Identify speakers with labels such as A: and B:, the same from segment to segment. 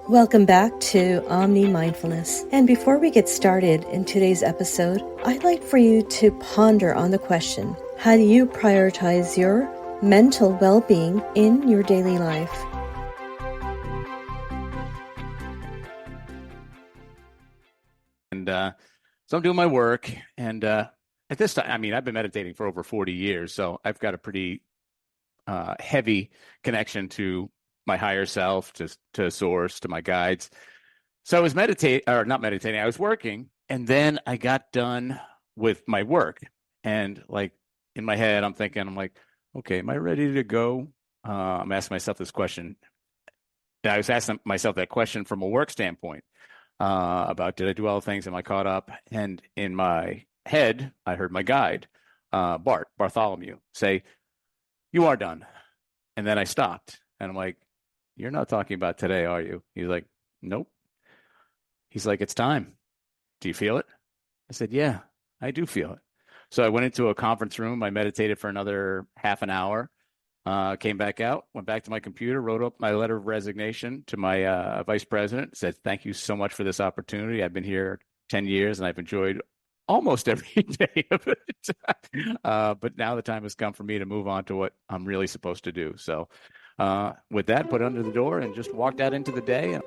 A: Welcome back to Omni Mindfulness. And before we get started in today's episode, I'd like for you to ponder on the question, how do you prioritize your mental well-being in your daily life?
B: And so I'm doing my work. And at this time, I've been meditating for over 40 years. So I've got a pretty heavy connection to my higher self, to source, to my guides. So I was I was working, and then I got done with my work. And like in my head, I'm like, okay, am I ready to go? I'm asking myself this question. And I was asking myself that question from a work standpoint about, did I do all the things? Am I caught up? And in my head, I heard my guide, Bartholomew, say, "You are done." And then I stopped, and I'm like, "You're not talking about today, are you?" He's like, "Nope." He's like, "It's time. Do you feel it?" I said, "Yeah, I do feel it." So I went into a conference room. I meditated for another half an hour, came back out, went back to my computer, wrote up my letter of resignation to my vice president, said, "Thank you so much for this opportunity. I've been here 10 years and I've enjoyed almost every day of it." But now the time has come for me to move on to what I'm really supposed to do. So with that, put it under the door and just walked out into the day.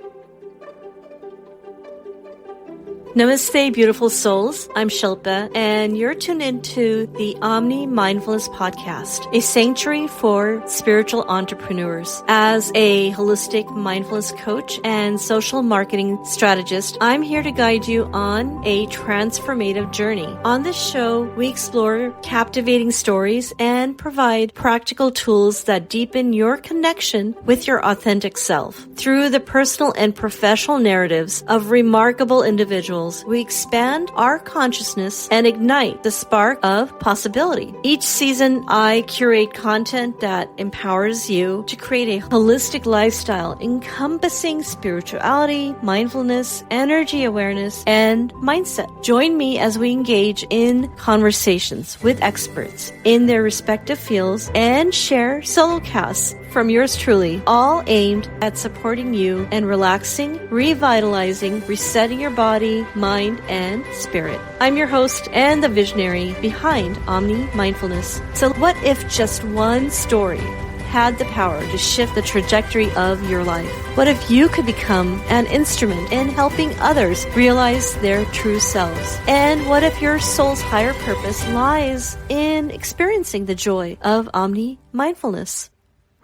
A: Namaste, beautiful souls. I'm Shilpa, and you're tuned into the Omni Mindfulness Podcast, a sanctuary for spiritual entrepreneurs. As a holistic mindfulness coach and social marketing strategist, I'm here to guide you on a transformative journey. On this show, we explore captivating stories and provide practical tools that deepen your connection with your authentic self. Through the personal and professional narratives of remarkable individuals, we expand our consciousness and ignite the spark of possibility. Each season, I curate content that empowers you to create a holistic lifestyle encompassing spirituality, mindfulness, energy awareness, and mindset. Join me as we engage in conversations with experts in their respective fields and share solo casts from yours truly, all aimed at supporting you and relaxing, revitalizing, resetting your body, mind, and spirit. I'm your host and the visionary behind Omni Mindfulness. So what if just one story had the power to shift the trajectory of your life? What if you could become an instrument in helping others realize their true selves? And what if your soul's higher purpose lies in experiencing the joy of Omni Mindfulness?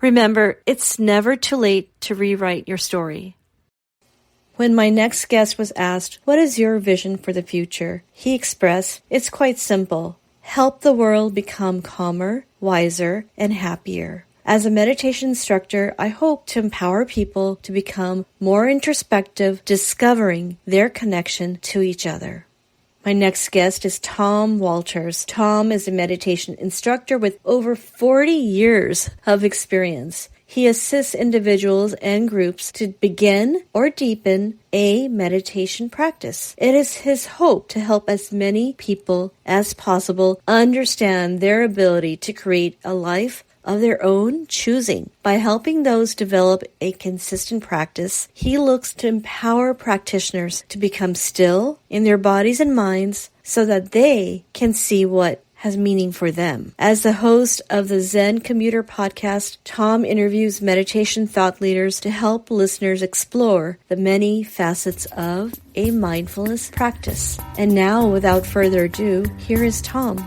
A: Remember, it's never too late to rewrite your story. When my next guest was asked, "What is your vision for the future?" he expressed, "It's quite simple. Help the world become calmer, wiser, and happier." As a meditation instructor, I hope to empower people to become more introspective, discovering their connection to each other. My next guest is Thom Walters. Thom is a meditation instructor with over 40 years of experience. He assists individuals and groups to begin or deepen a meditation practice. It is his hope to help as many people as possible understand their ability to create a life of their own choosing. By helping those develop a consistent practice, he looks to empower practitioners to become still in their bodies and minds so that they can see what has meaning for them. As the host of the Zen Commuter podcast, Thom interviews meditation thought leaders to help listeners explore the many facets of a mindfulness practice. And now, without further ado, here is Thom.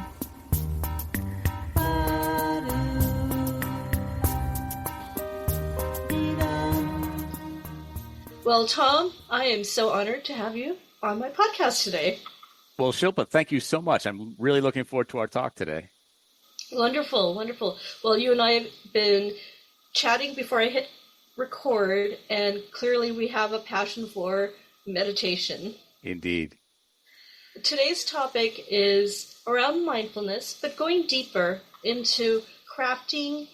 A: Well, Thom, I am so honored to have you on my podcast today.
B: Well, Shilpa, thank you so much. I'm really looking forward to our talk today.
A: Wonderful, wonderful. Well, you and I have been chatting before I hit record, and clearly we have a passion for meditation.
B: Indeed.
A: Today's topic is around mindfulness, but going deeper into crafting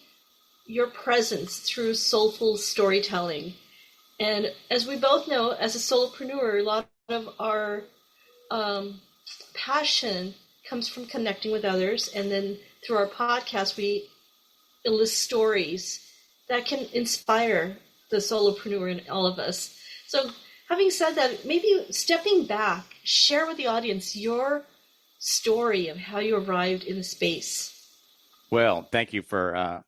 A: your presence through soulful storytelling. And as we both know, as a solopreneur, a lot of our passion comes from connecting with others. And then through our podcast, we enlist stories that can inspire the solopreneur in all of us. So So having said that, maybe stepping back, share with the audience your story of how you arrived in the space.
B: Well, thank you for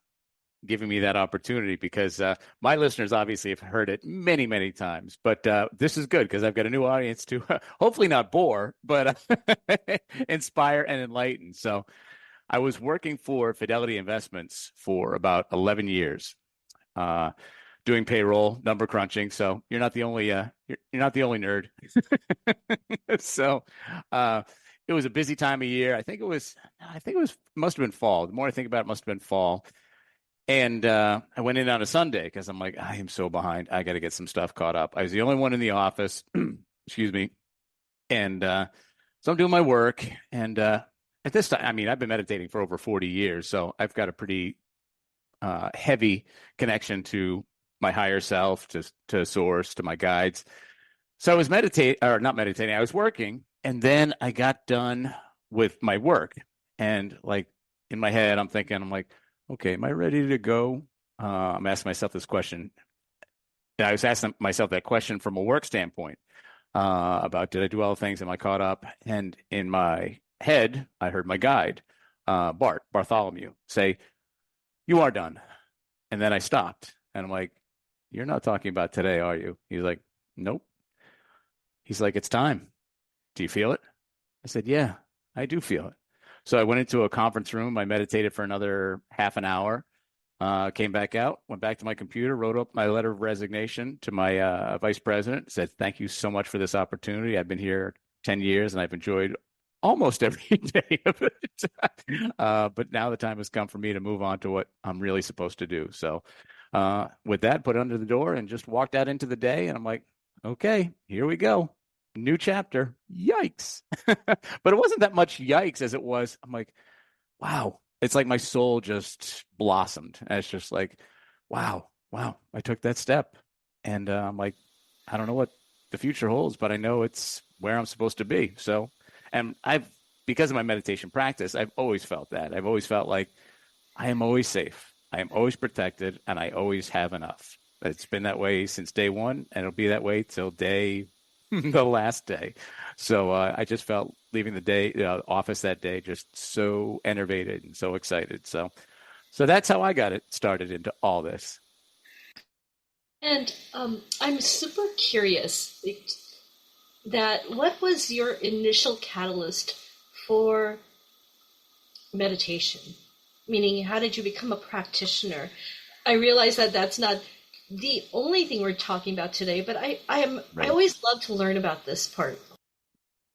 B: giving me that opportunity because my listeners obviously have heard it many, many times. But this is good because I've got a new audience to hopefully not bore, but inspire and enlighten. So I was working for Fidelity Investments for about 11 years, doing payroll, number crunching. So you're not the only you're not the only nerd. So it was a busy time of year. Must have been fall. The more I think about it, must have been fall. And I went in on a Sunday because I'm like, I am so behind. I got to get some stuff caught up. I was the only one in the office, excuse me. And so I'm doing my work. And at this time, I mean, I've been meditating for over 40 years. So I've got a pretty heavy connection to my higher self, to source, to my guides. So I was not meditating. I was working. And then I got done with my work. And like in my head, I'm like, okay, am I ready to go? I'm asking myself this question. I was asking myself that question from a work standpoint about did I do all the things? Am I caught up? And in my head, I heard my guide, Bartholomew, say, "You are done." And then I stopped, and I'm like, "You're not talking about today, are you?" He's like, "Nope." He's like, "It's time. Do you feel it?" I said, "Yeah, I do feel it." So I went into a conference room. I meditated for another half an hour, came back out, went back to my computer, wrote up my letter of resignation to my vice president, said, "Thank you so much for this opportunity. I've been here 10 years and I've enjoyed almost every day of it." But now the time has come for me to move on to what I'm really supposed to do. So with that, put it under the door and just walked out into the day. And I'm like, okay, here we go. New chapter. Yikes. But it wasn't that much yikes as it was. I'm like, wow. It's like my soul just blossomed. And it's just like, wow, I took that step. And I'm like, I don't know what the future holds, but I know it's where I'm supposed to be. So, and because of my meditation practice, I've always felt that. I've always felt like I am always safe. I am always protected and I always have enough. It's been that way since day one, and it'll be that way till the last day. So I just felt leaving the office that day just so enervated and so excited. So that's how I got it started into all this.
A: And I'm super curious that what was your initial catalyst for meditation? Meaning, how did you become a practitioner? I realize that that's not the only thing we're talking about today, but I always love to learn about this part.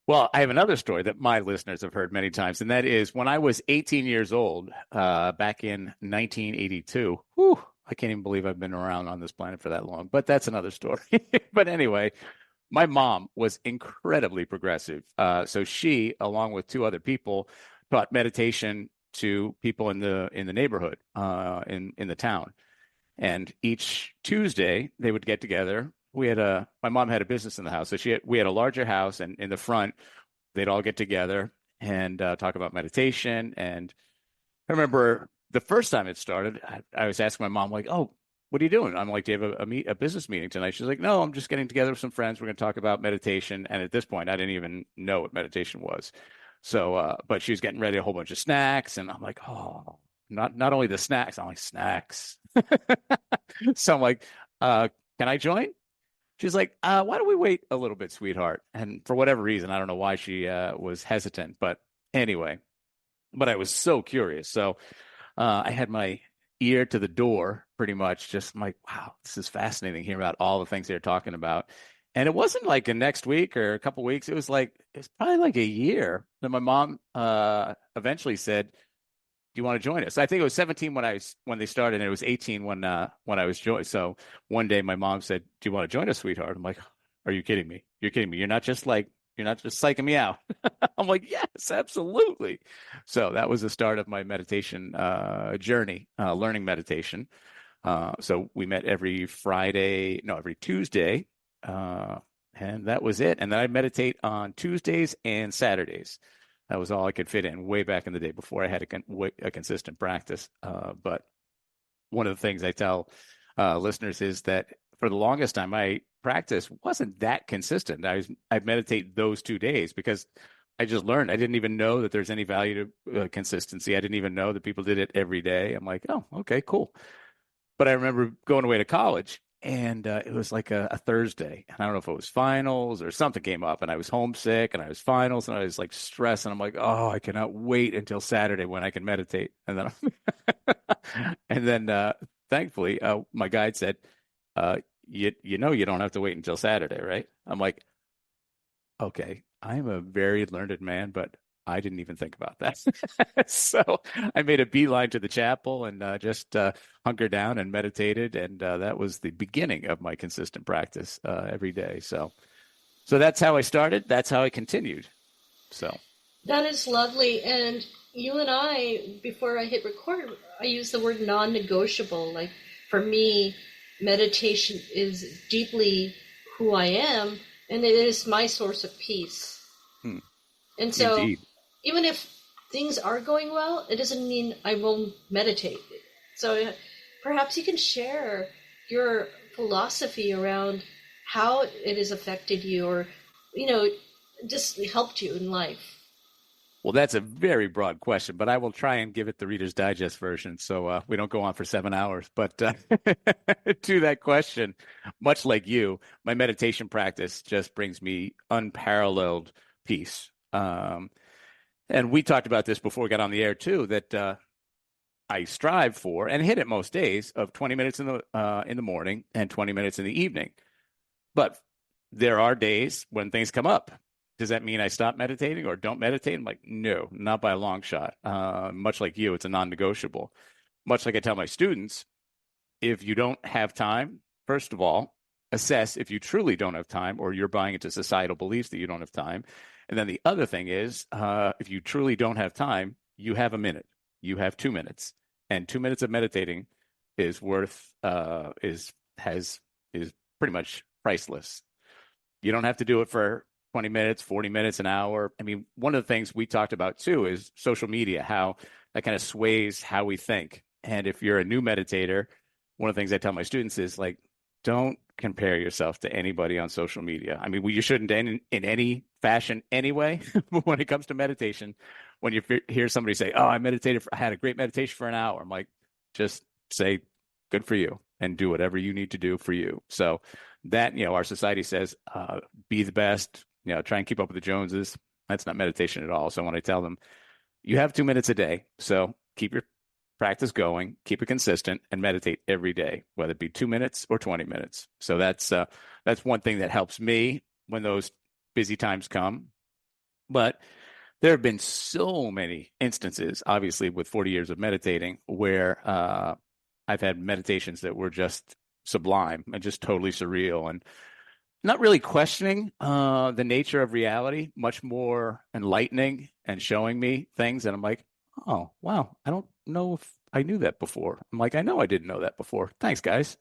B: Well, I have another story that my listeners have heard many times, and that is when I was 18 years old, back in 1982. Whew, I can't even believe I've been around on this planet for that long, but that's another story. But anyway, my mom was incredibly progressive. So she, along with two other people, taught meditation to people in the neighborhood, in the town. And each Tuesday they would get together. My mom had a business in the house, so we had a larger house, and in the front they'd all get together and talk about meditation. And I remember the first time it started, I was asking my mom, like, "Oh, what are you doing?" I'm like, "Do you have a business meeting tonight?" She's like, "No, I'm just getting together with some friends. We're going to talk about meditation." And at this point, I didn't even know what meditation was. So, but she was getting ready a whole bunch of snacks, and I'm like, "Oh, not only the snacks, I'm like, snacks." So I'm like, "Can I join?" She's like, "Why don't we wait a little bit, sweetheart?" And for whatever reason, I don't know why she was hesitant, but anyway, but I was so curious. So I had my ear to the door pretty much, just like, wow, this is fascinating hearing about all the things they're talking about. And it wasn't like a next week or a couple weeks. It was probably like a year. Then my mom eventually said, "Do you want to join us?" I think it was 17 when they started, and it was 18 when I was joined. So one day my mom said, "Do you want to join us, sweetheart?" I'm like, "Are you kidding me? You're kidding me. You're not just psyching me out." I'm like, "Yes, absolutely." So that was the start of my meditation journey, learning meditation. So we met every Tuesday, and that was it. And then I meditate on Tuesdays and Saturdays. That was all I could fit in way back in the day before I had a consistent practice. But one of the things I tell listeners is that for the longest time, my practice wasn't that consistent. I'd meditate those 2 days because I just learned. I didn't even know that there's any value to consistency. I didn't even know that people did it every day. I'm like, oh, okay, cool. But I remember going away to college, and it was like a Thursday. And I don't know if it was finals or something came up, and I was homesick, and I was finals, and I was like stressed, and I'm like, oh, I cannot wait until Saturday when I can meditate. And then, and then thankfully, my guide said, you know, you don't have to wait until Saturday, right? I'm like, okay, I'm a very learned man, but I didn't even think about that. So I made a beeline to the chapel and just hunkered down and meditated. And that was the beginning of my consistent practice every day. So that's how I started. That's how I continued. So
A: that is lovely. And you and I, before I hit record, I used the word non-negotiable. Like for me, meditation is deeply who I am, and it is my source of peace. And so
B: Indeed.
A: Even if things are going well, it doesn't mean I won't meditate. So perhaps you can share your philosophy around how it has affected you, or, just helped you in life.
B: Well, that's a very broad question, but I will try and give it the Reader's Digest version so we don't go on for 7 hours. But to that question, much like you, my meditation practice just brings me unparalleled peace. And we talked about this before we got on the air too, that I strive for and hit it most days of 20 minutes in the morning and 20 minutes in the evening. But there are days when things come up. Does that mean I stop meditating or don't meditate? I'm like, no, not by a long shot. Much like you, it's a non-negotiable. Much like I tell my students, if you don't have time, first of all, assess if you truly don't have time or you're buying into societal beliefs that you don't have time. And then the other thing is, if you truly don't have time, you have a minute, you have 2 minutes, and 2 minutes of meditating is pretty much priceless. You don't have to do it for 20 minutes, 40 minutes, an hour. I mean, one of the things we talked about too is social media, how that kind of sways how we think. And if you're a new meditator, one of the things I tell my students is like, don't compare yourself to anybody on social media. I mean, you shouldn't in any fashion anyway. But when it comes to meditation, when you hear somebody say, "Oh, I had a great meditation for an hour," I'm like, just say, "Good for you," and do whatever you need to do for you. So that, our society says, be the best, try and keep up with the Joneses. That's not meditation at all. So when I tell them, you have 2 minutes a day, so keep your practice going, keep it consistent, and meditate every day, whether it be 2 minutes or 20 minutes. So that's one thing that helps me when those busy times come. But there have been so many instances, obviously, with 40 years of meditating, where I've had meditations that were just sublime and just totally surreal and not really questioning the nature of reality, much more enlightening and showing me things. And I'm like, oh, wow, I don't know if I knew that before. I'm like, I know I didn't know that before. Thanks, guys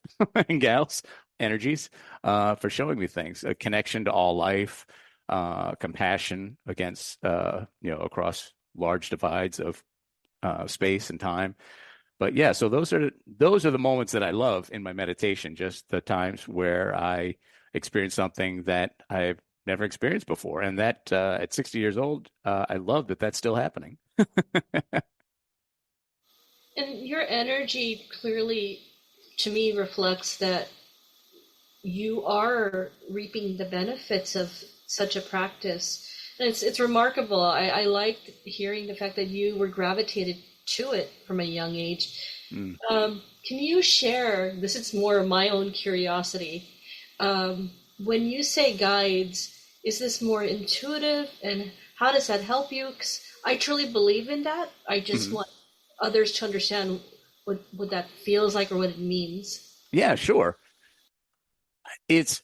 B: and gals, energies, for showing me things, a connection to all life, compassion against, across large divides of space and time. But yeah, so those are the moments that I love in my meditation, just the times where I experience something that I've never experienced before. And that at 60 years old, I love that that's still happening.
A: And your energy clearly, to me, reflects that you are reaping the benefits of such a practice. And it's remarkable. I like hearing the fact that you were gravitated to it from a young age. Can you share, this is more of my own curiosity, when you say guides, is this more intuitive, and how does that help you? Because I truly believe in that. I just want others to understand what that feels like or what it means.
B: Yeah, sure. It's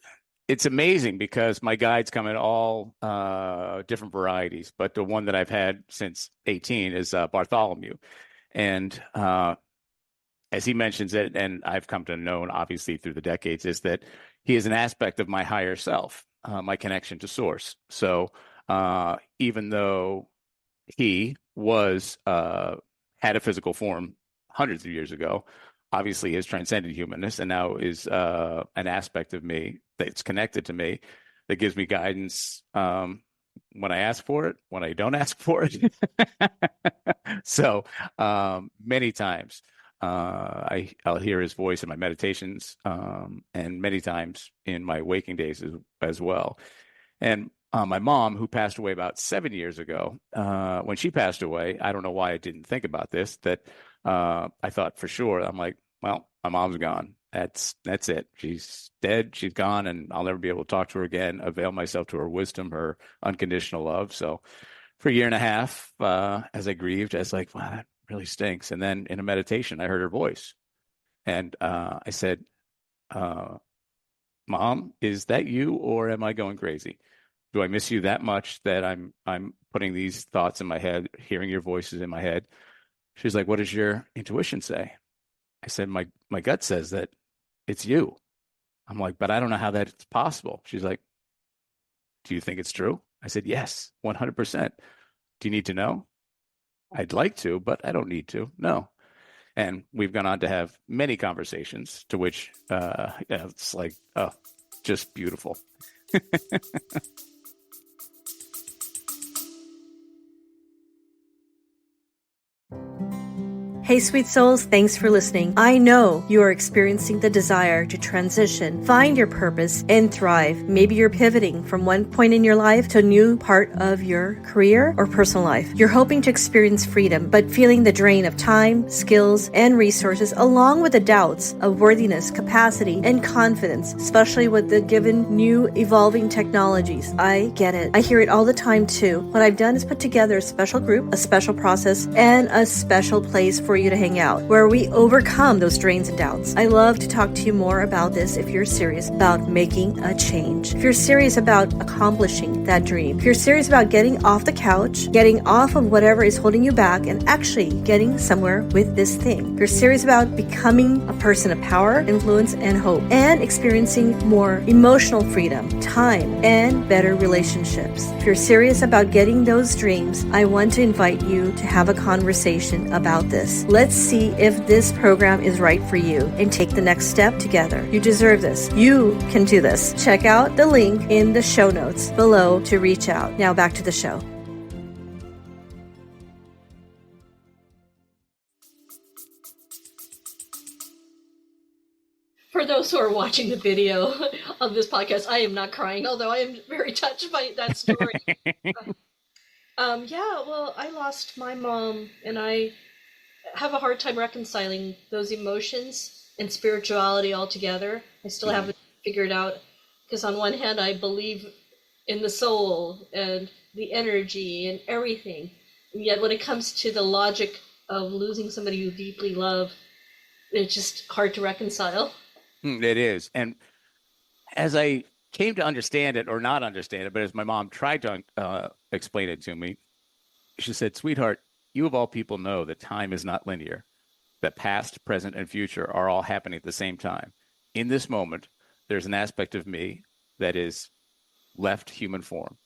B: amazing because my guides come in all different varieties, but the one that I've had since 18 is Bartholomew. And as he mentions it, and I've come to know, obviously through the decades, is that he is an aspect of my higher self, my connection to source. So even though he was had a physical form hundreds of years ago, obviously has transcended humanness and now is an aspect of me that's connected to me that gives me guidance when I ask for it, when I don't ask for it. So many times I'll hear his voice in my meditations, and many times in my waking days as well. And my mom, who passed away about 7 years ago, when she passed away, I don't know why I didn't think about this, that I thought for sure, I'm like, well, my mom's gone. That's it. She's dead. She's gone, and I'll never be able to talk to her again, avail myself to her wisdom, her unconditional love. So for a year and a half, as I grieved, I was like, wow, that really stinks. And then in a meditation, I heard her voice. And I said, Mom, is that you, or am I going crazy? Do I miss you that much that I'm putting these thoughts in my head, hearing your voices in my head? She's like, what does your intuition say? I said, my gut says that it's you. I'm like, but I don't know how that's possible. She's like, do you think it's true? I said, yes, 100%. Do you need to know? I'd like to, but I don't need to. No. And we've gone on to have many conversations to which it's like, oh, just beautiful.
A: Hey, sweet souls, thanks for listening. I know you are experiencing the desire to transition, find your purpose, and thrive. Maybe you're pivoting from one point in your life to a new part of your career or personal life. You're hoping to experience freedom, but feeling the drain of time, skills, and resources, along with the doubts of worthiness, capacity, and confidence, especially with the given new evolving technologies. I get it. I hear it all the time too. What I've done is put together a special group, a special process, and a special place for you to hang out, where we overcome those drains and doubts. I love to talk to you more about this if you're serious about making a change. If you're serious about accomplishing that dream. If you're serious about getting off the couch, getting off of whatever is holding you back, and actually getting somewhere with this thing. If you're serious about becoming a person of power, influence, and hope, and experiencing more emotional freedom, time, and better relationships. If you're serious about getting those dreams, I want to invite you to have a conversation about this. Let's see if this program is right for you and take the next step together. You deserve this. You can do this. Check out the link in the show notes below to reach out. Now back to the show. For those who are watching the video of this podcast, I am not crying, although I am very touched by that story. Well, I lost my mom, and I have a hard time reconciling those emotions and spirituality all together. I still haven't figured out, because on one hand, I believe in the soul and the energy and everything. And yet when it comes to the logic of losing somebody you deeply love, it's just hard to reconcile.
B: It is. And as I came to understand it, or not understand it, but as my mom tried to explain it to me, she said, sweetheart, you of all people know that time is not linear, that past, present, and future are all happening at the same time. In this moment, there's an aspect of me that is left human form,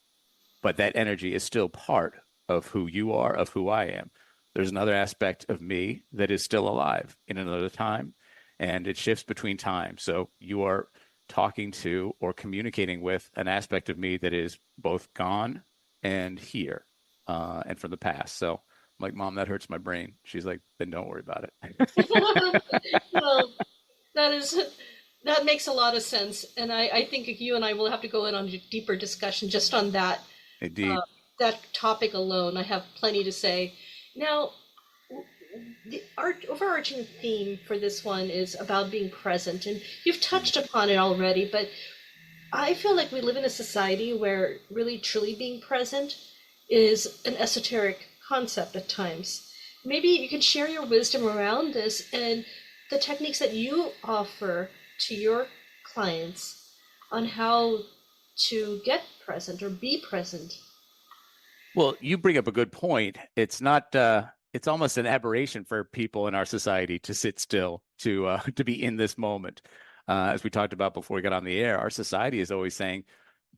B: but that energy is still part of who you are, of who I am. There's another aspect of me that is still alive in another time, and it shifts between time. So you are talking to or communicating with an aspect of me that is both gone and here, and from the past. So I'm like, Mom, that hurts my brain. She's like, then don't worry about it.
A: Well, that makes a lot of sense. And I think you and I will have to go in on a deeper discussion just on that.
B: Indeed.
A: That topic alone. I have plenty to say. Now, the overarching theme for this one is about being present. And you've touched upon it already, but I feel like we live in a society where really truly being present is an esoteric concept at times. Maybe you can share your wisdom around this and the techniques that you offer to your clients on how to get present or be present.
B: Well, you bring up a good point. It's not, it's almost an aberration for people in our society to sit still, to be in this moment. As we talked about before we got on the air, our society is always saying,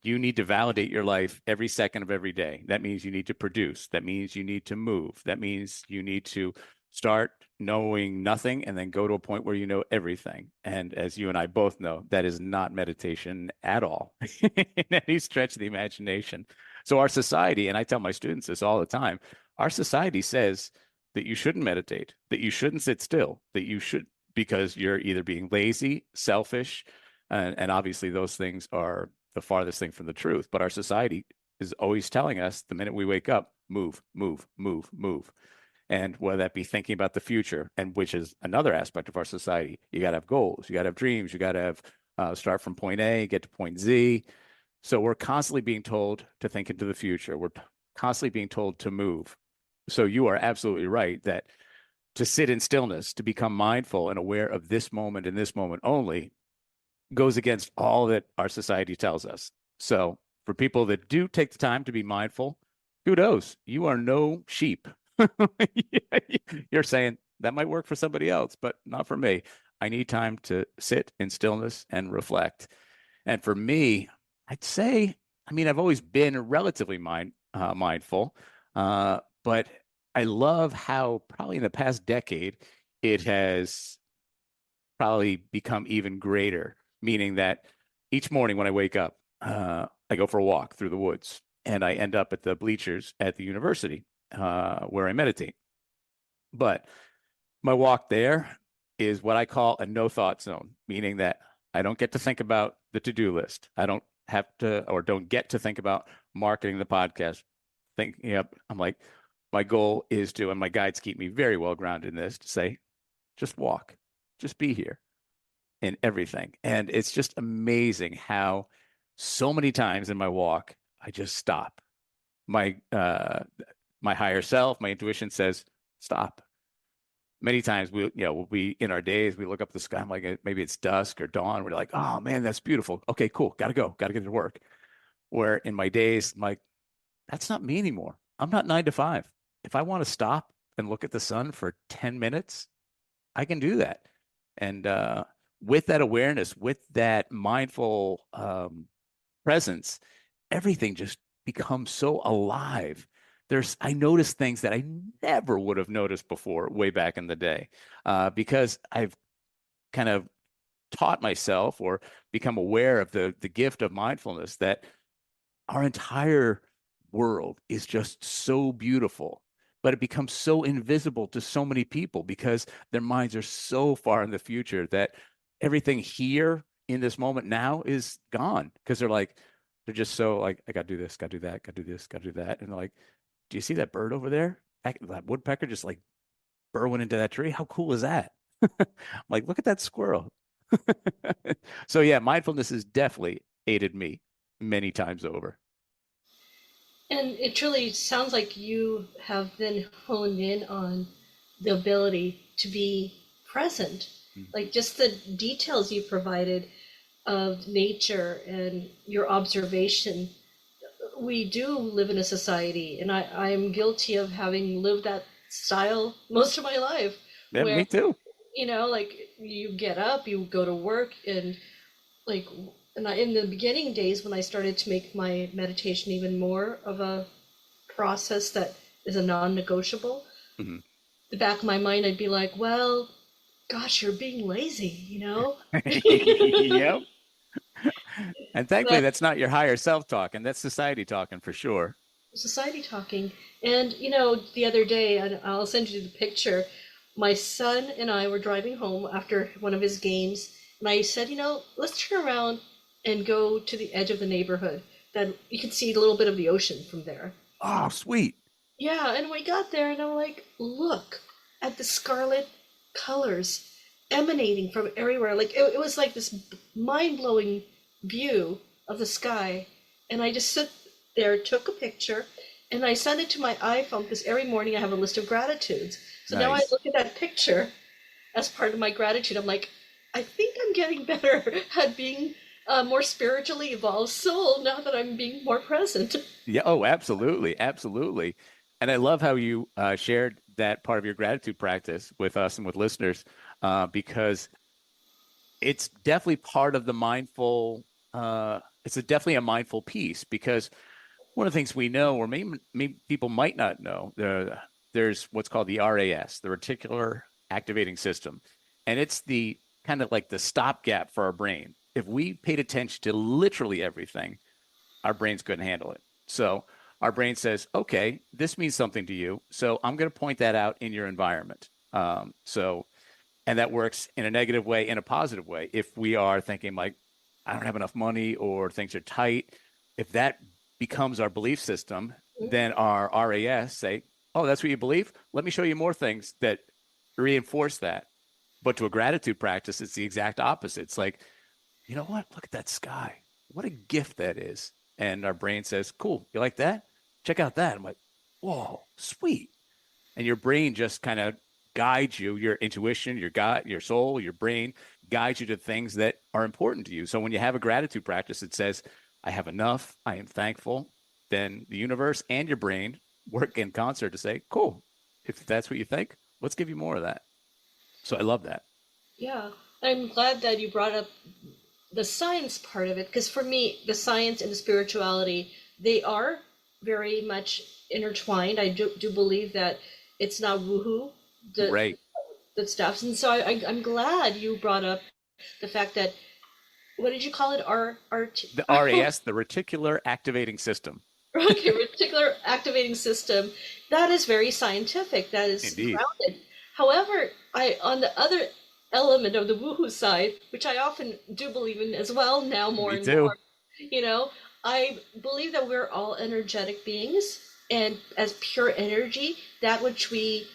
B: you need to validate your life every second of every day. That means you need to produce. That means you need to move. That means you need to start knowing nothing and then go to a point where you know everything. And as you and I both know, that is not meditation at all in any stretch of the imagination. So our society, and I tell my students this all the time, our society says that you shouldn't meditate, that you shouldn't sit still, that you should, because you're either being lazy, selfish, and obviously those things are the farthest thing from the truth. But our society is always telling us the minute we wake up, move, move, move, move. And whether that be thinking about the future, and which is another aspect of our society, you got to have goals, you got to have dreams, you got to have start from point A, get to point Z. So we're constantly being told to think into the future. We're constantly being told to move. So you are absolutely right that to sit in stillness, to become mindful and aware of this moment and this moment only, goes against all that our society tells us. So for people that do take the time to be mindful, kudos. You are no sheep. You're saying that might work for somebody else, but not for me. I need time to sit in stillness and reflect. And for me, I'd say, I mean, I've always been relatively mindful, but I love how probably in the past decade, it has probably become even greater, meaning that each morning when I wake up, I go for a walk through the woods and I end up at the bleachers at the university where I meditate. But my walk there is what I call a no thought zone, meaning that I don't get to think about the to-do list. I don't have to or don't get to think about marketing the podcast. I'm like, my goal is to, and my guides keep me very well grounded in this, to say, just walk, just be here in everything. And it's just amazing how so many times in my walk, I just stop. My higher self, my intuition says, stop. Many times we'll be in our days, we look up the sky, I'm like, maybe it's dusk or dawn. We're like, oh man, that's beautiful. Okay, cool. Gotta go. Gotta get to work. Where in my days, I'm like, that's not me anymore. I'm not 9 to 5. If I want to stop and look at the sun for 10 minutes, I can do that. And with that awareness, with that mindful presence, everything just becomes so alive. I notice things that I never would have noticed before way back in the day because I've kind of taught myself or become aware of the gift of mindfulness, that our entire world is just so beautiful, but it becomes so invisible to so many people because their minds are so far in the future that everything here in this moment now is gone because they're just so like, I got to do this, got to do that, got to do this, got to do that. And they're like, do you see that bird over there? That woodpecker just like burrowing into that tree. How cool is that? I'm like, look at that squirrel. So yeah, mindfulness has definitely aided me many times over.
A: And it truly sounds like you have been honed in on the ability to be present,
B: Mm.
A: like just the details you provided of nature and your observation. We do live in a society, and I'm guilty of having lived that style most of my life,
B: Yeah,
A: where,
B: me too.
A: like you get up, you go to work, and like, in the beginning days when I started to make my meditation even more of a process that is a non-negotiable,
B: Mhm.
A: the back of my mind I'd be like, well, gosh, you're being lazy.
B: Yep. And thankfully,
A: But
B: that's not your higher self talking. That's society talking for sure.
A: society talking. And the other day, and I'll send you the picture, my son and I were driving home after one of his games, and I said, let's turn around and go to the edge of the neighborhood, that you can see a little bit of the ocean from there.
B: Oh, sweet.
A: Yeah, and we got there, and I'm like, look at the scarlet colors emanating from everywhere. Like, it was like this mind-blowing view of the sky. And I just sit there, took a picture, and I sent it to my iPhone because every morning I have a list of gratitudes. So now I
B: Nice.
A: look at that picture as part of my gratitude. I'm like, I think I'm getting better at being a more spiritually evolved soul now that I'm being more present.
B: Yeah. Oh, absolutely. Absolutely. And I love how you shared that part of your gratitude practice with us and with listeners because it's definitely part of the mindful, definitely a mindful piece because one of the things we know, or maybe people might not know, there's what's called the RAS, the reticular activating system. And it's the kind of like the stopgap for our brain. If we paid attention to literally everything, our brains couldn't handle it. So our brain says, okay, this means something to you. So I'm going to point that out in your environment. And that works in a negative way, in a positive way. If we are thinking like, I don't have enough money or things are tight, if that becomes our belief system, then our RAS say, oh, that's what you believe? Let me show you more things that reinforce that. But to a gratitude practice, it's the exact opposite. It's like, you know what? Look at that sky. What a gift that is. And our brain says, cool, you like that? Check out that. I'm like, whoa, sweet. And your brain just kind of guides you, your intuition, your gut, your soul, your brain guides you to things that are important to you. So when you have a gratitude practice, it says, I have enough, I am thankful, then the universe and your brain work in concert to say, cool, if that's what you think, let's give you more of that. So I love that.
A: Yeah, I'm glad that you brought up the science part of it, because for me, the science and the spirituality, they are very much intertwined. I do believe that it's not woohoo,
B: Right.
A: the stuff. And so I'm glad you brought up the fact that, what did you call it?
B: The RAS, the reticular activating system.
A: Okay, reticular activating system. That is very scientific. That is
B: Indeed.
A: grounded. However, on the other element of the woohoo side, which I often do believe in as well now, more
B: Me
A: and
B: too.
A: more, I believe that we're all energetic beings, and as pure energy, that which we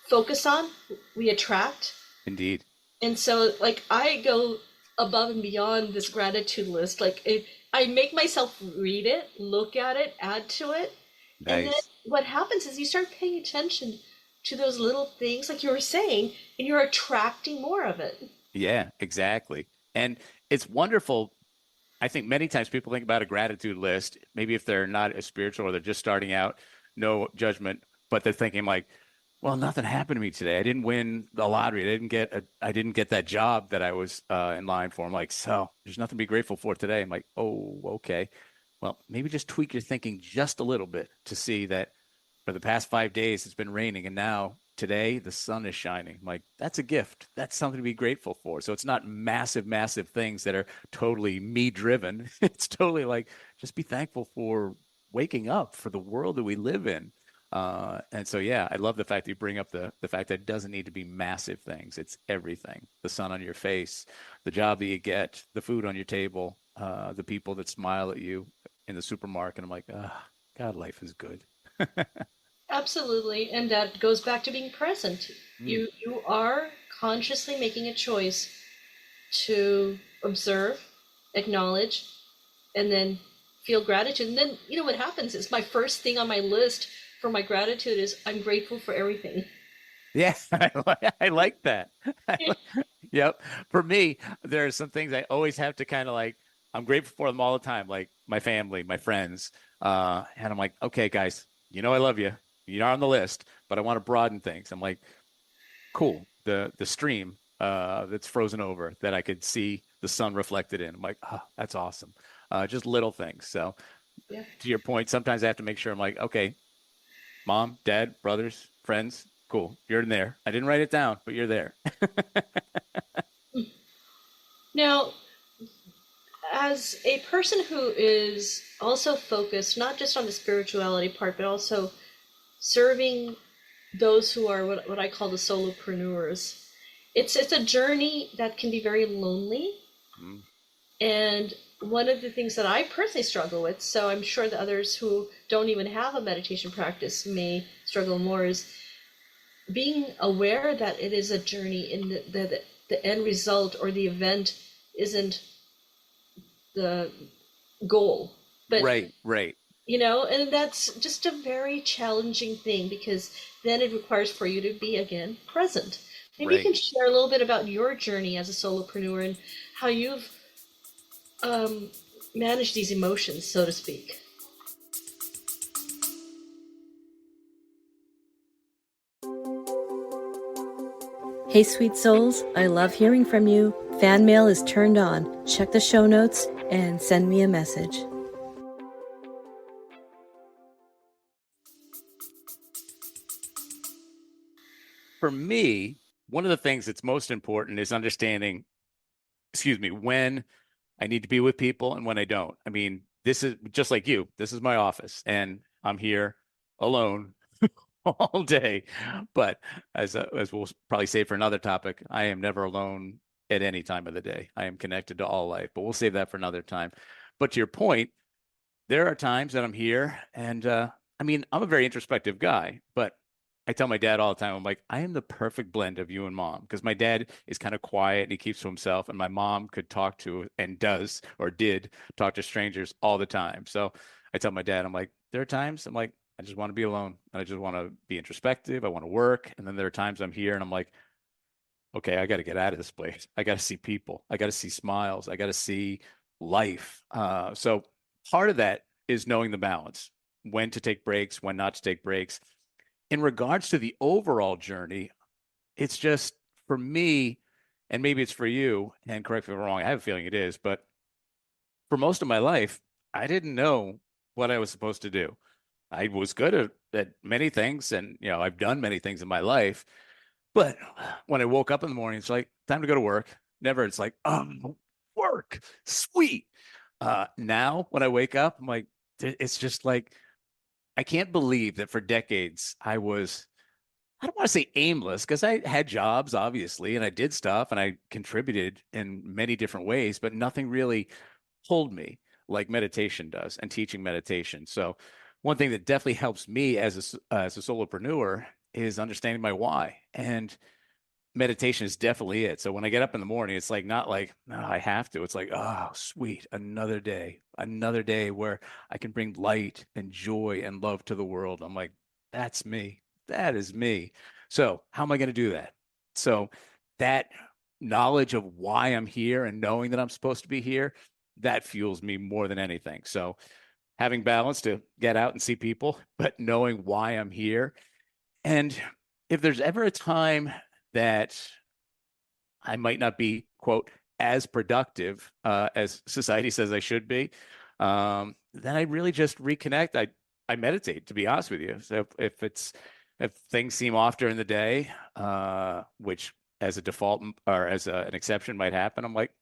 A: focus on, we attract.
B: Indeed.
A: And so, like, I go above and beyond this gratitude list. Like, I make myself read it, look at it, add to it. And then
B: Nice.
A: what happens is you start paying attention to those little things, like you were saying, and you're attracting more of it.
B: Yeah, exactly. And it's wonderful. I think many times people think about a gratitude list, maybe if they're not as spiritual or they're just starting out, no judgment, but they're thinking like, well, nothing happened to me today. I didn't win the lottery. I didn't get that job that I was in line for. I'm like, so there's nothing to be grateful for today. I'm like, oh, okay. Well, maybe just tweak your thinking just a little bit to see that for the past 5 days it's been raining and now today the sun is shining. I'm like, that's a gift. That's something to be grateful for. So it's not massive, massive things that are totally me driven. It's totally like just be thankful for waking up, for the world that we live in. And so, yeah, I love the fact that you bring up the fact that it doesn't need to be massive things. It's everything. The sun on your face, the job that you get, the food on your table, the people that smile at you in the supermarket. I'm like, God, life is good.
A: Absolutely. And that goes back to being present.
B: Mm,
A: You are consciously making a choice to observe, acknowledge, and then feel gratitude. And then, what happens is my first thing on my list for my gratitude is I'm grateful for everything.
B: yeah, I like that. Yep. For me, there are some things I always have to kind of like, I'm grateful for them all the time, like my family, my friends. And I'm like, okay, guys, I love you. You're on the list, but I want to broaden things. I'm like, cool. The stream that's frozen over that I could see the sun reflected in. I'm like, oh, that's awesome. Just little things. So
A: Yeah.
B: to your point, sometimes I have to make sure I'm like, okay, mom, dad, brothers, friends, cool. You're in there. I didn't write it down, but you're there.
A: Now, as a person who is also focused not just on the spirituality part, but also serving those who are what I call the solopreneurs, it's a journey that can be very lonely.
B: Mm,
A: And one of the things that I personally struggle with, so I'm sure the others who don't even have a meditation practice may struggle more, is being aware that it is a journey, and the end result or the event isn't the goal. But
B: right.
A: and that's just a very challenging thing, because then it requires for you to be again present. Maybe you
B: Right.
A: can share a little bit about your journey as a solopreneur and how you've managed these emotions, so to speak. Hey, sweet souls, I love hearing from you. Fan mail is turned on. Check the show notes and send me a message.
B: For me, one of the things that's most important is understanding, excuse me, when I need to be with people and when I don't. I mean, this is just like you. This is my office, and I'm here alone all day. But as we'll probably say for another topic, I am never alone at any time of the day. I am connected to all life, but we'll save that for another time. But to your point, there are times that I'm here, and I mean, I'm a very introspective guy, but I tell my dad all the time, I'm like, I am the perfect blend of you and mom, because my dad is kind of quiet and he keeps to himself, and my mom could talk to and does or did talk to strangers all the time. So I tell my dad, I'm like, there are times I'm like, I just want to be alone and I just want to be introspective. I want to work. And then there are times I'm here and I'm like, okay, I got to get out of this place. I got to see people. I got to see smiles. I got to see life. So part of that is knowing the balance, when to take breaks, when not to take breaks. In regards to the overall journey, it's just for me, and maybe it's for you, and correct me if I'm wrong, I have a feeling it is, but for most of my life, I didn't know what I was supposed to do. I was good at many things, and I've done many things in my life. But when I woke up in the morning, it's like time to go to work. Never, it's like, work, sweet. Now when I wake up, I'm like, it's just like I can't believe that for decades I don't want to say aimless, because I had jobs, obviously, and I did stuff and I contributed in many different ways, but nothing really pulled me like meditation does and teaching meditation. So one thing that definitely helps me as a solopreneur is understanding my why. And meditation is definitely it. So when I get up in the morning, it's like not like, no, I have to. It's like, oh, sweet, another day where I can bring light and joy and love to the world. I'm like, that's me. That is me. So how am I going to do that? So that knowledge of why I'm here and knowing that I'm supposed to be here, that fuels me more than anything. So having balance to get out and see people, but knowing why I'm here. And if there's ever a time that I might not be, quote, as productive as society says I should be, then I really just reconnect. I meditate, to be honest with you. So if things seem off during the day, which as a default or as an exception might happen, I'm like,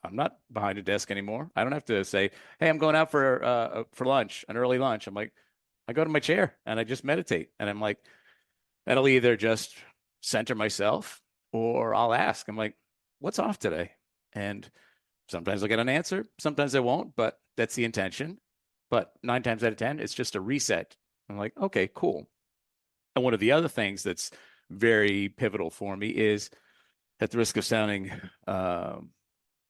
B: I'm not behind a desk anymore. I don't have to say, "Hey, I'm going out for lunch, an early lunch." I'm like, I go to my chair and I just meditate, and I'm like, that'll either just center myself or I'll ask. I'm like, "What's off today?" And sometimes I'll get an answer, sometimes I won't, but that's the intention. But 9 times out of 10, it's just a reset. I'm like, okay, cool. And one of the other things that's very pivotal for me is, at the risk of sounding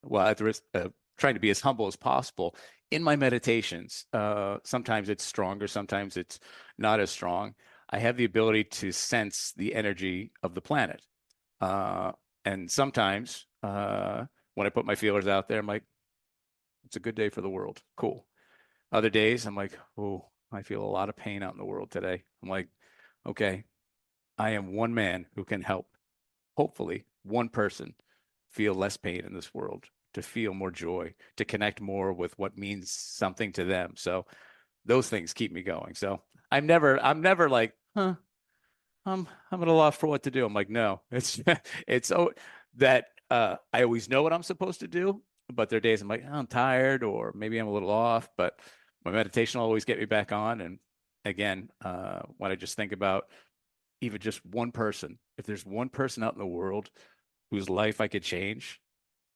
B: well, at the risk of trying to be as humble as possible, in my meditations, sometimes it's stronger, sometimes it's not as strong. I have the ability to sense the energy of the planet. Uh, and sometimes when I put my feelers out there, I'm like, it's a good day for the world. Cool. Other days, I'm like, oh, I feel a lot of pain out in the world today. I'm like, okay, I am one man who can help, hopefully, one person feel less pain in this world, to feel more joy, to connect more with what means something to them. So those things keep me going. So I'm never like, I'm at a loss for what to do. I'm like, no, it's so that I always know what I'm supposed to do, but there are days I'm like, oh, I'm tired, or maybe I'm a little off, but my meditation will always get me back on. And again, when I just think about even just one person, if there's one person out in the world whose life I could change,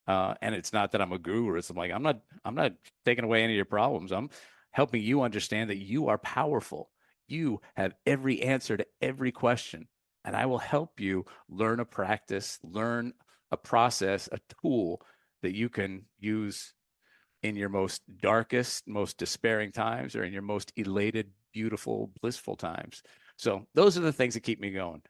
B: and it's not that I'm a guru. It's like I'm not taking away any of your problems. I'm helping you understand that you are powerful. You have every answer to every question, and I will help you learn a practice, learn a process, a tool that you can use in your most darkest, most despairing times, or in your most elated, beautiful, blissful times. So those are the things that keep me going.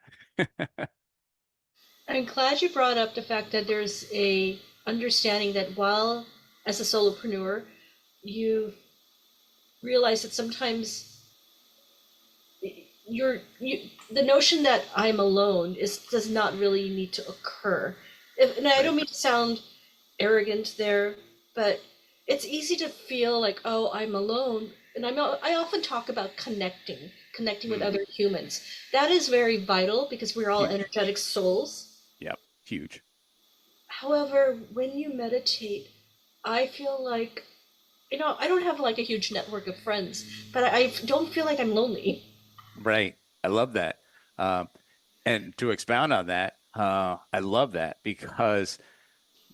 A: I'm glad you brought up the fact that there's a understanding that while as a solopreneur, you realize that sometimes the notion that I'm alone does not really need to occur. And I don't
B: Right.
A: mean to sound arrogant there, but it's easy to feel like, oh, I'm alone. And I often talk about connecting. connecting with
B: Mm.
A: other humans. That is very vital because we're all
B: Huge.
A: energetic souls.
B: Yep. Huge.
A: However, when you meditate, I feel like, I don't have like a huge network of friends, but I don't feel like I'm lonely.
B: Right. I love that. Um, and to expound on that, I love that because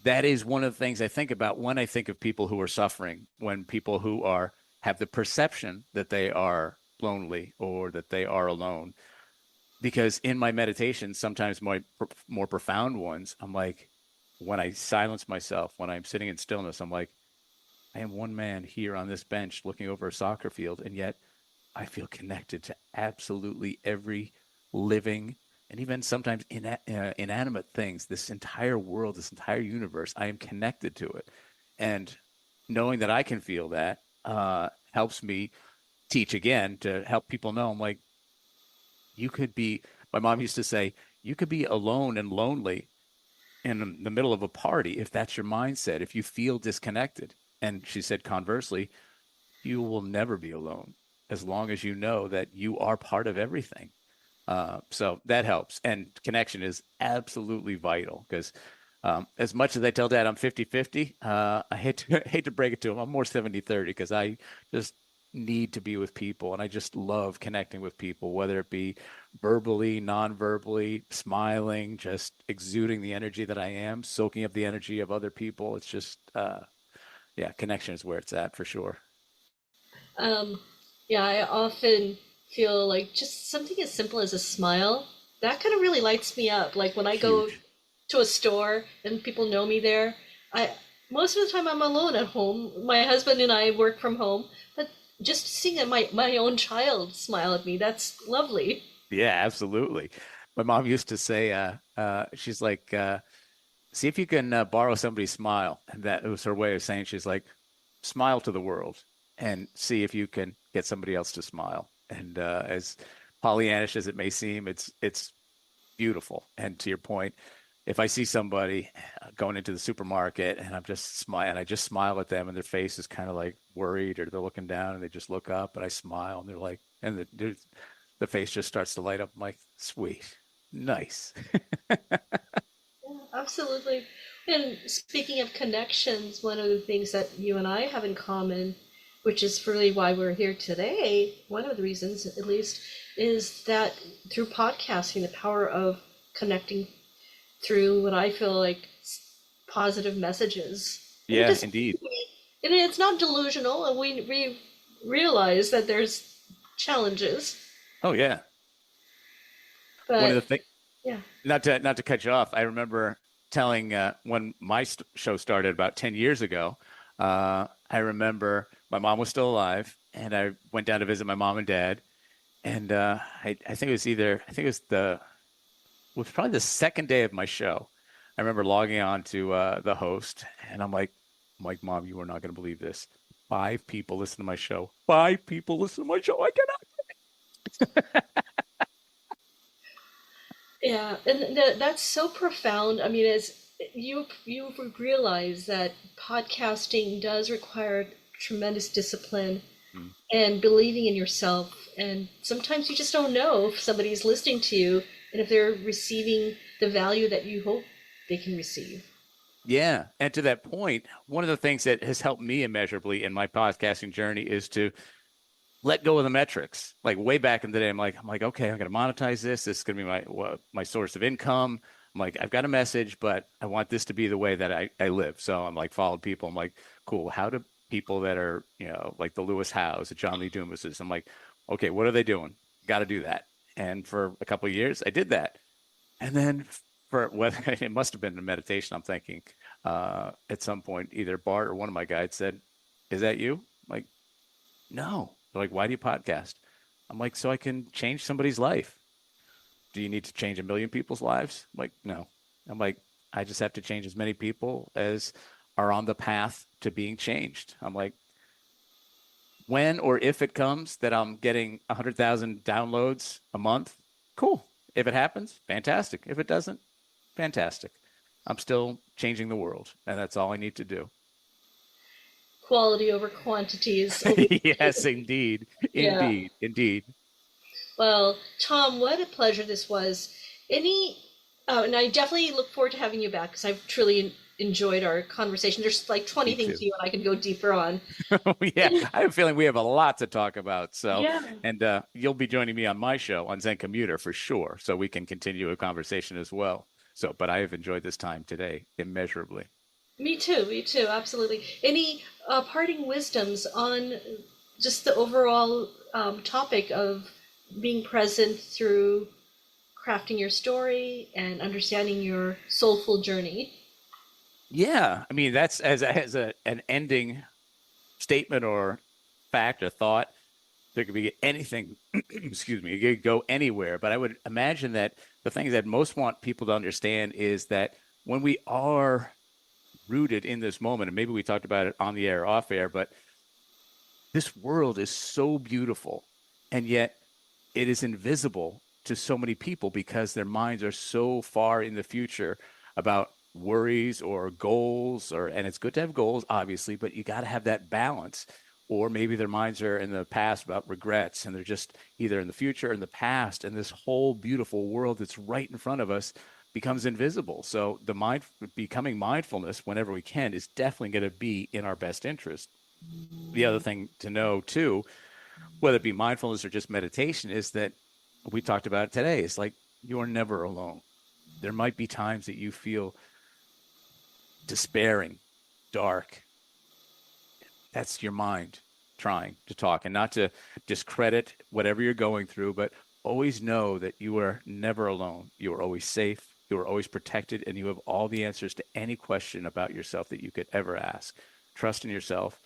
B: that is one of the things I think about when I think of people who are suffering, when people who are have the perception that they are lonely or that they are alone. Because in my meditations, sometimes my more profound ones, I'm like, when I silence myself, when I'm sitting in stillness, I'm like, I am one man here on this bench looking over a soccer field, and yet I feel connected to absolutely every living and even sometimes inanimate things. This entire world, this entire universe, I am connected to it. And knowing that I can feel that helps me teach again to help people know. I'm like, you could be, my mom used to say, you could be alone and lonely in the middle of a party if that's your mindset, if you feel disconnected. And she said, conversely, you will never be alone as long as you know that you are part of everything. So that helps. And connection is absolutely vital because as much as I tell dad I'm 50-50, I hate to break it to him. I'm more 70-30 because I just need to be with people and I just love connecting with people, whether it be verbally, non-verbally, smiling, just exuding the energy that I am, soaking up the energy of other people. It's just yeah, connection is where it's at for sure.
A: Um, yeah, I often feel like just something as simple as a smile, that kind of really lights me up. Like when I go
B: Huge.
A: to a store and people know me there, I most of the time I'm alone at home. My husband and I work from home, but just seeing my own child smile at me, that's lovely.
B: Yeah, absolutely. My mom used to say, she's like, see if you can borrow somebody's smile. And that was her way of saying, she's like, smile to the world and see if you can get somebody else to smile. And as Pollyannish as it may seem, it's beautiful. And to your point, if I see somebody going into the supermarket and I'm just smiling, I just smile at them and their face is kind of like worried or they're looking down and they just look up and I smile and they're like, and the face just starts to light up. I'm like, sweet, nice.
A: Yeah, absolutely. And speaking of connections, one of the things that you and I have in common, which is really why we're here today, one of the reasons at least, is that through podcasting, the power of connecting through what I feel like positive messages. And it
B: Yeah,
A: doesn't,
B: indeed.
A: and it's not delusional, and we realize that there's challenges,
B: Oh yeah. One of
A: but
B: the things,
A: yeah.
B: not to cut you off, I remember telling when my show started about 10 years ago, I remember my mom was still alive and I went down to visit my mom and dad. And I think it was I think it was probably the second day of my show. I remember logging on to the host and I'm like, Mom, you are not going to believe this. 5 people listen to my show. 5 people listen to my show. I cannot.
A: Yeah, and that's so profound. I mean, as you realize that podcasting does require tremendous discipline
B: Mm.
A: and believing in yourself. And sometimes you just don't know if somebody's listening to you and if they're receiving the value that you hope they can receive.
B: Yeah. And to that point, one of the things that has helped me immeasurably in my podcasting journey is to let go of the metrics. Like way back in the day, I'm like, okay, I'm going to monetize this. This is going to be my source of income. I'm like, I've got a message, but I want this to be the way that I live. So I'm like, followed people. I'm like, cool. How do people that are, like the Lewis Howes, the John Lee Dumases, I'm like, okay, what are they doing? Got to do that. And for a couple of years, I did that. And then for whether it must have been a meditation, I'm thinking at some point, either Bart or one of my guides said, is that you? I'm like, no. They're like, why do you podcast? I'm like, so I can change somebody's life. Do you need to change 1 million people's lives? I'm like, no. I'm like, I just have to change as many people as are on the path to being changed. I'm like, when or if it comes that I'm getting 100,000 downloads a month, cool. If it happens, fantastic. If it doesn't, fantastic. I'm still changing the world, and that's all I need to do.
A: Quality over quantity is
B: Yes, indeed.
A: yeah.
B: Indeed. Indeed.
A: Well, Thom, what a pleasure this was. And I definitely look forward to having you back because I've truly enjoyed our conversation. There's like 20
B: Me
A: things
B: too.
A: you and I can go deeper on.
B: Yeah, I have a feeling we have a lot to talk about. So,
A: Yeah.
B: and you'll be joining me on my show on Zen Commuter for sure. So we can continue a conversation as well. So, but I have enjoyed this time today immeasurably.
A: Me too, absolutely. Any parting wisdoms on just the overall topic of being present through crafting your story and understanding your soulful journey?
B: Yeah, I mean that's as an ending statement or fact or thought. There could be anything. Excuse me. It could go anywhere. But I would imagine that the thing that most want people to understand is that when we are rooted in this moment, and maybe we talked about it on the air, off air, but this world is so beautiful, and yet it is invisible to so many people because their minds are so far in the future about worries or goals or and it's good to have goals obviously, but you got to have that balance. Or maybe their minds are in the past about regrets and they're just either in the future or in the past, and this whole beautiful world that's right in front of us becomes invisible. So the mind becoming mindfulness whenever we can is definitely going to be in our best interest. The other thing to know too, whether it be mindfulness or just meditation, is that we talked about it today. It's like you're never alone. There might be times that you feel despairing, dark. That's your mind trying to talk, and not to discredit whatever you're going through, but always know that you are never alone. You are always safe. You are always protected, and you have all the answers to any question about yourself that you could ever ask. Trust in yourself,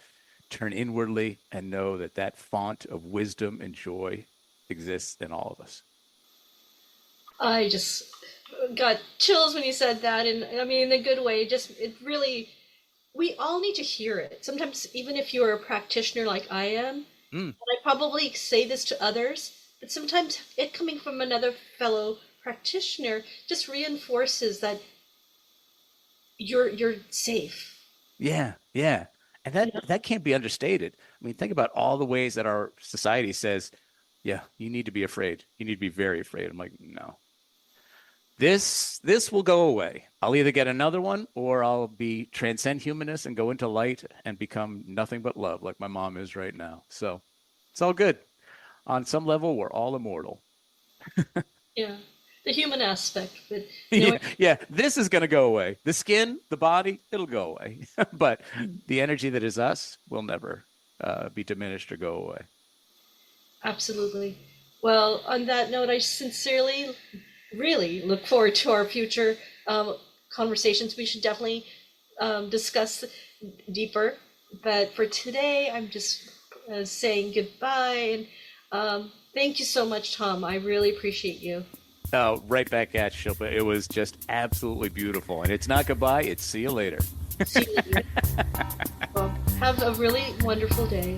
B: turn inwardly, and know that that font of wisdom and joy exists in all of us.
A: I just got chills when you said that, and I mean in a good way. Just it really, we all need to hear it. Sometimes, even if you're a practitioner like I am, and
B: Mm,
A: I probably say this to others, but sometimes it coming from another fellow practitioner just reinforces that you're safe.
B: yeah, yeah. And
A: You know?
B: that can't be understated. I mean, think about all the ways that our society says, yeah, you need to be afraid. You need to be very afraid. I'm like, no. This will go away. I'll either get another one or I'll be transcend humanness and go into light and become nothing but love, like my mom is right now. So it's all good. On some level, we're all immortal.
A: Yeah, the human aspect, but you know,
B: Yeah, yeah. This is going to go away. The skin, the body, it'll go away. But the energy that is us will never be diminished or go away.
A: absolutely. Well, on that note, I sincerely, really look forward to our future conversations. We should definitely discuss deeper. But for today, I'm just saying goodbye and thank you so much, Thom. I really appreciate you.
B: Right back at you, Shilpa. It was just absolutely beautiful. And it's not goodbye, it's see you later.
A: See you later. Well, have a really wonderful day.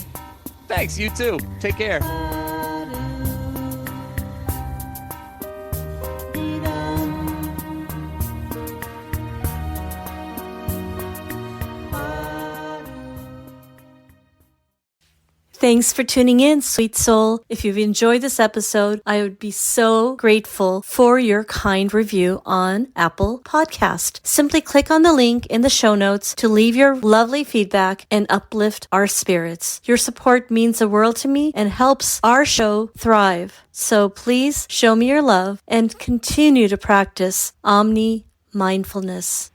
B: Thanks, you too. Take care.
A: Thanks for tuning in, sweet soul. If you've enjoyed this episode, I would be so grateful for your kind review on Apple Podcast. Simply click on the link in the show notes to leave your lovely feedback and uplift our spirits. Your support means the world to me and helps our show thrive. So please show me your love and continue to practice Omni Mindfulness.